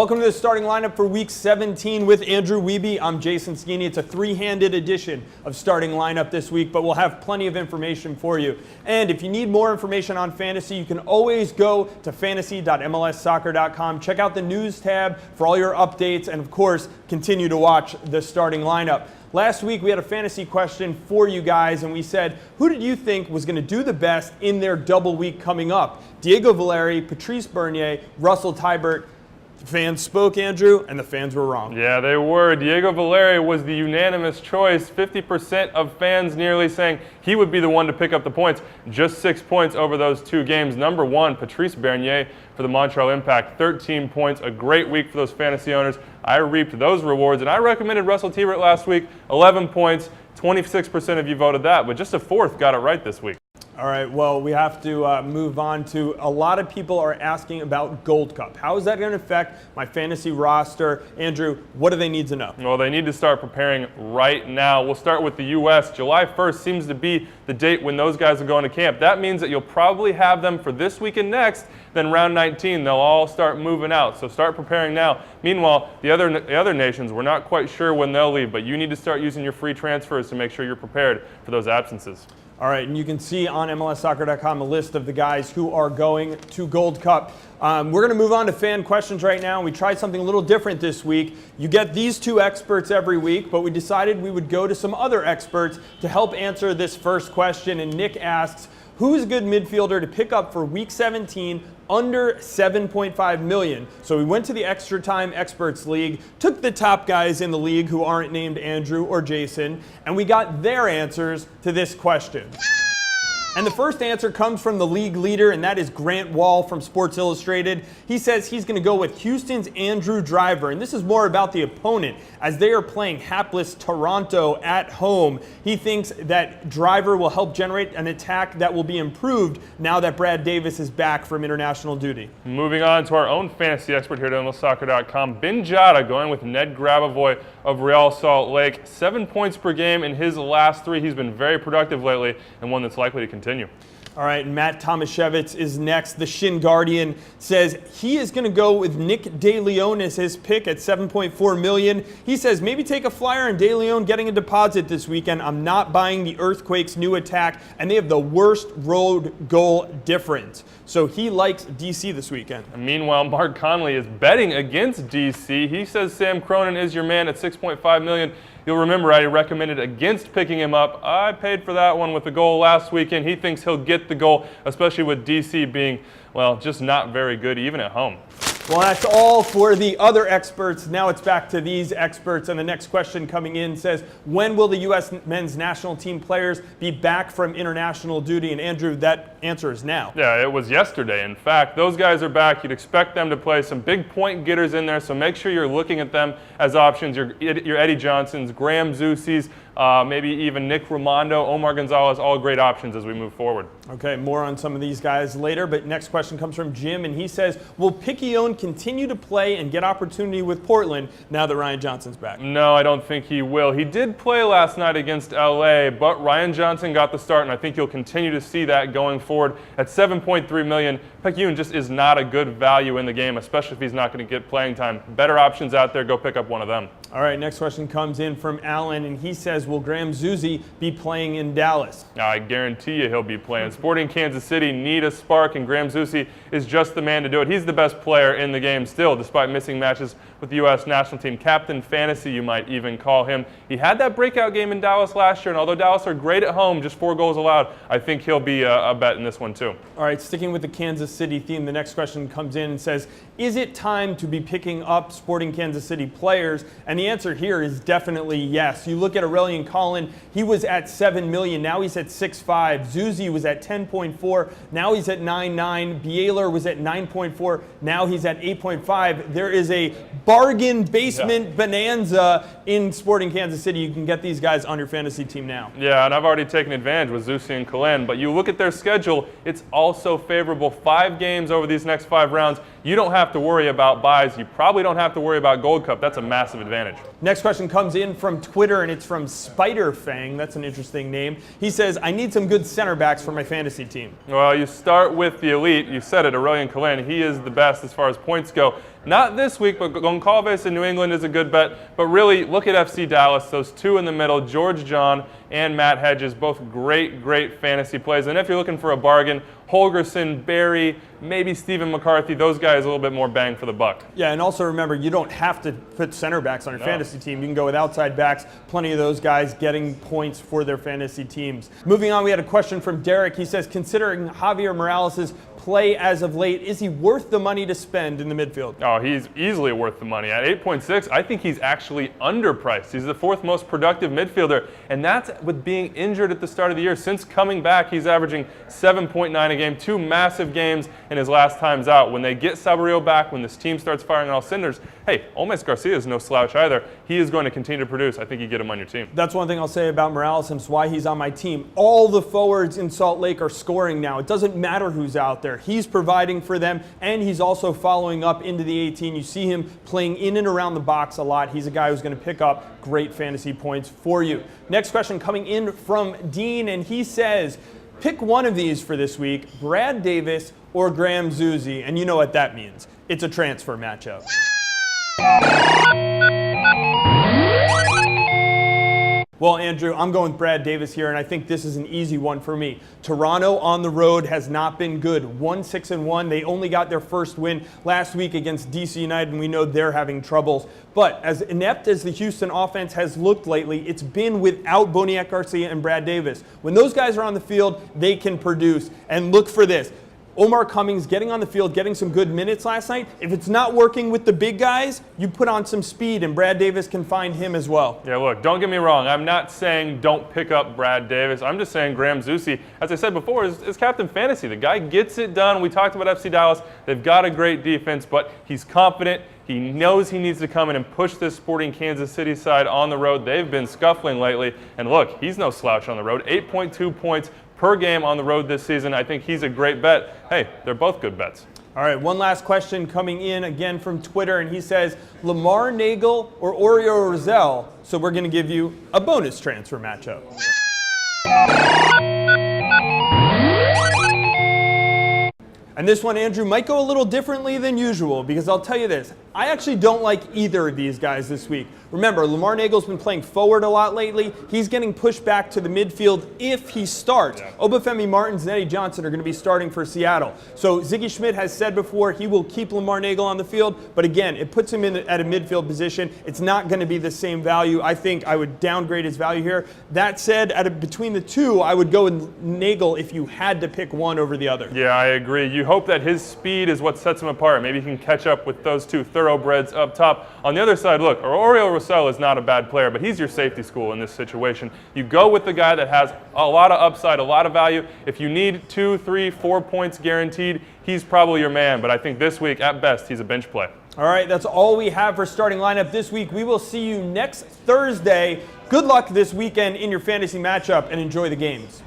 Welcome to the starting lineup for Week 17 with Andrew Wiebe. I'm Jason Saghini. It's a three-handed edition of starting lineup this week, but we'll have plenty of information for you. And if you need more information on fantasy, you can always go to fantasy.mlssoccer.com. Check out the news tab for all your updates, and of course, continue to watch the starting lineup. Last week, we had a fantasy question for you guys, and we said, who did you think was going to do the best in their double week coming up? Diego Valeri, Patrice Bernier, Russell Teibert. The fans spoke, Andrew, and the fans were wrong. Yeah, they were. Diego Valeri was the unanimous choice. 50% of fans nearly saying he would be the one to pick up the points. Just 6 points over those two games. Number one, Patrice Bernier for the Montreal Impact. 13 points. A great week for those fantasy owners. I reaped those rewards, and I recommended Russell Teibert last week. 11 points. 26% of you voted that, but just a fourth got it right this week. All right, well, we have to move on to a lot of people are asking about Gold Cup. How is that going to affect my fantasy roster? Andrew, what do they need to know? Well, they need to start preparing right now. We'll start with the U.S. July 1st seems to be the date when those guys are going to camp. That means that you'll probably have them for this week and next. Then round 19, they'll all start moving out. So start preparing now. Meanwhile, the other nations, we're not quite sure when they'll leave, but you need to start using your free transfers to make sure you're prepared for those absences. All right, and you can see on MLSsoccer.com a list of the guys who are going to Gold Cup. We're going to move on to fan questions right now. We tried something a little different this week. You get these two experts every week, but we decided we would go to some other experts to help answer this first question. And Nick asks, who's a good midfielder to pick up for Week 17 under $7.5 million? So we went to the Extra Time Experts League, took the top guys in the league who aren't named Andrew or Jason, and we got their answers to this question. And the first answer comes from the league leader, and that is Grant Wall from Sports Illustrated. He says he's going to go with Houston's Andrew Driver, and this is more about the opponent. As they are playing hapless Toronto at home, he thinks that Driver will help generate an attack that will be improved now that Brad Davis is back from international duty. Moving on to our own fantasy expert here at MLSsoccer.com, Ben Jada going with Ned Grabavoy of Real Salt Lake. 7 points per game in his last three. He's been very productive lately and one that's likely to continue. All right, Matt Tomaszewicz is next. The Shin Guardian says he is going to go with Nick De Leon as his pick at $7.4 million. He says maybe take a flyer on De Leon getting a deposit this weekend. I'm not buying the Earthquakes' new attack, and they have the worst road goal difference. So he likes DC this weekend. And meanwhile, Mark Conley is betting against DC. He says Sam Cronin is your man at $6.5 million. You'll remember I recommended against picking him up. I paid for that one with the goal last weekend. He thinks he'll get the goal, especially with DC being, well, just not very good even at home. Well, that's all for the other experts. Now it's back to these experts. And the next question coming in says, when will the U.S. men's national team players be back from international duty? And Andrew, that answer is now. Yeah, it was yesterday. In fact, those guys are back. You'd expect them to play some big point getters in there. So make sure you're looking at them as options. Your Eddie Johnsons, Graham Zusis, maybe even Nick Romando, Omar Gonzalez, all great options as we move forward. Okay, more on some of these guys later, but next question comes from Jim, and he says, will Picquion continue to play and get opportunity with Portland now that Ryan Johnson's back? No, I don't think he will. He did play last night against LA, but Ryan Johnson got the start, and I think you'll continue to see that going forward. At $7.3 million, Picquion just is not a good value in the game, especially if he's not going to get playing time. Better options out there, go pick up one of them. All right, next question comes in from Alan, and he says, will Graham Zusi be playing in Dallas? I guarantee you he'll be playing. Sporting Kansas City need a spark, and Graham Zusi is just the man to do it. He's the best player in the game still, despite missing matches with the U.S. national team. Captain Fantasy, you might even call him. He had that breakout game in Dallas last year, and although Dallas are great at home, just 4 goals allowed, I think he'll be a bet in this one too. All right, sticking with the Kansas City theme, the next question comes in and says, is it time to be picking up Sporting Kansas City players? And the answer here is definitely yes. You look at Aurelien Collin, he was at $7 million, now he's at $6.5. Zusi was at $10.4, now he's at $9.9. Bieler was at $9.4, now he's at $8.5. There is a bargain basement bonanza in Sporting Kansas City. You can get these guys on your fantasy team now. Yeah, and I've already taken advantage with Zusi and Collin, but you look at their schedule, it's also favorable. 5 games over these next 5 rounds. You don't have to worry about buys. You probably don't have to worry about Gold Cup. That's a massive advantage. advantage. Next question comes in from Twitter, and it's from Spider Fang. That's an interesting name. He says, I need some good center backs for my fantasy team. Well, you start with the elite. You said it, Aurelien Collin. He is the best as far as points go. Not this week, but Goncalves in New England is a good bet. But really, look at FC Dallas. Those two in the middle, George John and Matt Hedges, both great, great fantasy plays. And if you're looking for a bargain, Holgerson, Barry, maybe Stephen McCarthy, those guys a little bit more bang for the buck. Yeah, and also remember, you don't have to put center backs on your fantasy team. You can go with outside backs. Plenty of those guys getting points for their fantasy teams. Moving on, we had a question from Derek. He says, considering Javier Morales' play as of late, is he worth the money to spend in the midfield? Oh, he's easily worth the money. At 8.6, I think he's actually underpriced. He's the fourth most productive midfielder, and that's with being injured at the start of the year. Since coming back, he's averaging 7.9 a game, 2 massive games in his last times out. When they get Saborio back, when this team starts firing on all cylinders, hey, Olmes Garcia is no slouch either. He is going to continue to produce. I think you get him on your team. That's one thing I'll say about Morales, and it's why he's on my team. All the forwards in Salt Lake are scoring now. It doesn't matter who's out there. He's providing for them, and he's also following up into the 18. You see him playing in and around the box a lot. He's a guy who's going to pick up great fantasy points for you. Next question coming in from Dean, and he says, pick one of these for this week, Brad Davis or Graham Zusi, and you know what that means. It's a transfer matchup. Well, Andrew, I'm going with Brad Davis here, and I think this is an easy one for me. Toronto on the road has not been good. 1-6-1. They only got their first win last week against DC United, and we know they're having troubles. But as inept as the Houston offense has looked lately, it's been without Boniek Garcia and Brad Davis. When those guys are on the field, they can produce. And look for this. Omar Cummings getting on the field, getting some good minutes last night. If it's not working with the big guys, you put on some speed, and Brad Davis can find him as well. Yeah, look, don't get me wrong. I'm not saying don't pick up Brad Davis. I'm just saying Graham Zusi, as I said before, is Captain Fantasy. The guy gets it done. We talked about FC Dallas. They've got a great defense, but he's confident. He knows he needs to come in and push this Sporting Kansas City side on the road. They've been scuffling lately. And look, he's no slouch on the road. 8.2 points per game on the road this season. I think he's a great bet. Hey, they're both good bets. All right, one last question coming in again from Twitter, and he says, Lamar, Neagle, or Oreo Rosell? So we're going to give you a bonus transfer matchup. And this one, Andrew, might go a little differently than usual, because I'll tell you this. I actually don't like either of these guys this week. Remember, Lamar Nagle's been playing forward a lot lately. He's getting pushed back to the midfield if he starts. Yeah. Obafemi Martins and Eddie Johnson are going to be starting for Seattle. So Ziggy Schmidt has said before he will keep Lamar Nagle on the field, but again, it puts him in at a midfield position. It's not going to be the same value. I think I would downgrade his value here. That said, between the two, I would go with Nagle if you had to pick one over the other. Yeah, I agree. You hope that his speed is what sets him apart. Maybe he can catch up with those two thoroughbreds up top. On the other side, look, Oriol Rosell is not a bad player, but he's your safety school in this situation. You go with the guy that has a lot of upside, a lot of value. If you need 2, 3, 4 points guaranteed, he's probably your man. But I think this week, at best, he's a bench play. All right, that's all we have for starting lineup this week. We will see you next Thursday. Good luck this weekend in your fantasy matchup, and enjoy the games.